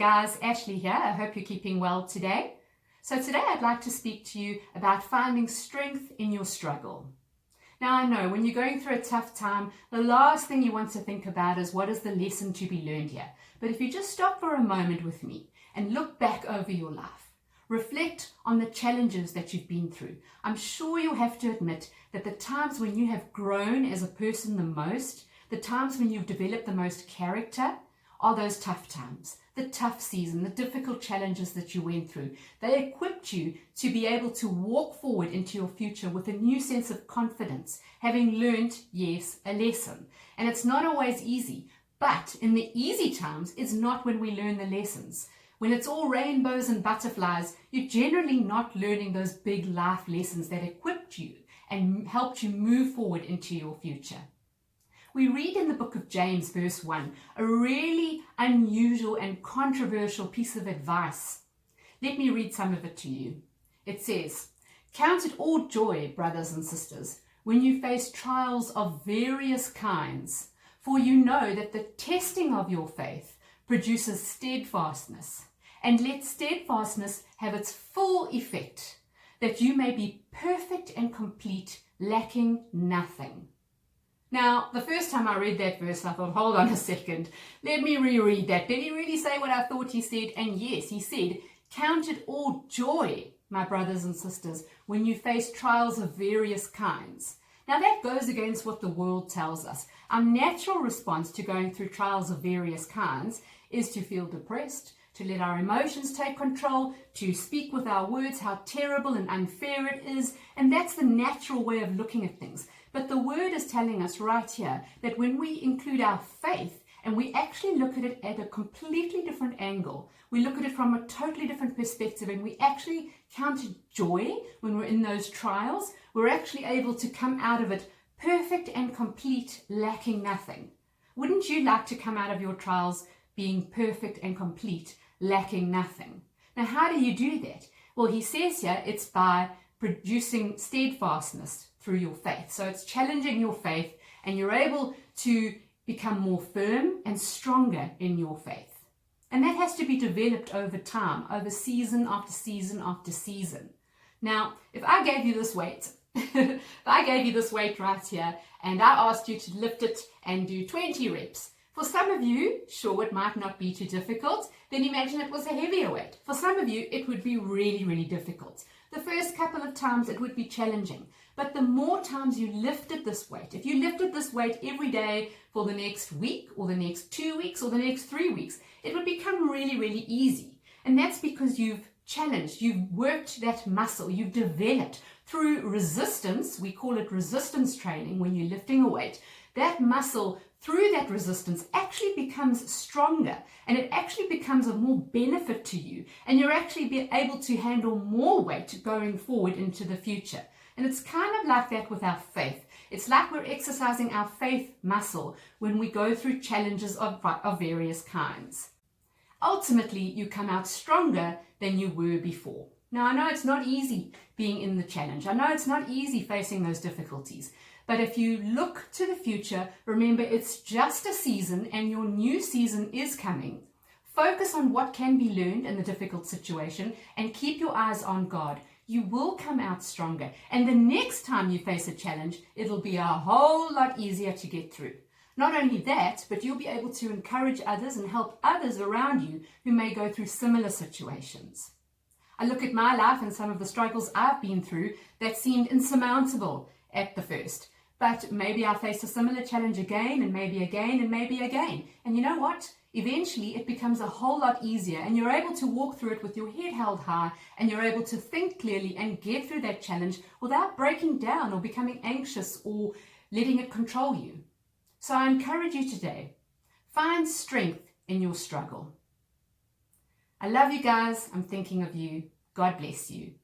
guys, Ashley here. I hope you're keeping well today. So today I'd like to speak to you about finding strength in your struggle. Now I know when you're going through a tough time, the last thing you want to think about is what is the lesson to be learned here. But if you just stop for a moment with me and look back over your life, reflect on the challenges that you've been through, I'm sure you'll have to admit that the times when you have grown as a person the most, the times when you've developed the most character, are those tough times, the tough season, the difficult challenges that you went through. They equipped you to be able to walk forward into your future with a new sense of confidence, having learned, yes, a lesson. And it's not always easy, but in the easy times, it's not when we learn the lessons. When it's all rainbows and butterflies, you're generally not learning those big life lessons that equipped you and helped you move forward into your future. We read in the book of James, verse 1, a really unusual and controversial piece of advice. Let me read some of it to you. It says, "Count it all joy, brothers and sisters, when you face trials of various kinds, for you know that the testing of your faith produces steadfastness. And let steadfastness have its full effect, that you may be perfect and complete, lacking nothing." Now, the first time I read that verse, I thought, hold on a second, let me reread that. Did he really say what I thought he said? And yes, he said, "Count it all joy, my brothers and sisters, when you face trials of various kinds." Now that goes against what the world tells us. Our natural response to going through trials of various kinds is to feel depressed, to let our emotions take control, to speak with our words how terrible and unfair it is, and that's the natural way of looking at things. But the word is telling us right here that when we include our faith and we actually look at it at a completely different angle, we look at it from a totally different perspective, and we actually count it joy when we're in those trials, we're actually able to come out of it perfect and complete, lacking nothing. Wouldn't you like to come out of your trials being perfect and complete, lacking nothing? Now, how do you do that? Well, he says here it's by producing steadfastness through your faith. So it's challenging your faith, and you're able to become more firm and stronger in your faith. And that has to be developed over time, over season after season after season. Now, if I gave you this weight, right here, and I asked you to lift it and do 20 reps, for some of you, sure, it might not be too difficult. Then imagine it was a heavier weight. For some of you, it would be really, really difficult. The first couple of times, it would be challenging. But the more times you lifted this weight, if you lifted this weight every day for the next week or the next 2 weeks or the next 3 weeks, it would become really, really easy. And that's because you've challenged, you've worked that muscle, you've developed through resistance. We call it resistance training when you're lifting a weight. That muscle, through that resistance, actually becomes stronger, and it actually becomes of more benefit to you, and you're actually be able to handle more weight going forward into the future. And it's kind of like that with our faith. It's like we're exercising our faith muscle when we go through challenges of various kinds. Ultimately, you come out stronger than you were before. Now, I know it's not easy being in the challenge. I know it's not easy facing those difficulties. But if you look to the future, remember it's just a season, and your new season is coming. Focus on what can be learned in the difficult situation and keep your eyes on God. You will come out stronger. And the next time you face a challenge, it'll be a whole lot easier to get through. Not only that, but you'll be able to encourage others and help others around you who may go through similar situations. I look at my life and some of the struggles I've been through that seemed insurmountable at the first. But maybe I face a similar challenge again, and maybe again, and maybe again. And you know what? Eventually it becomes a whole lot easier, and you're able to walk through it with your head held high, and you're able to think clearly and get through that challenge without breaking down or becoming anxious or letting it control you. So I encourage you today, find strength in your struggle. I love you guys. I'm thinking of you. God bless you.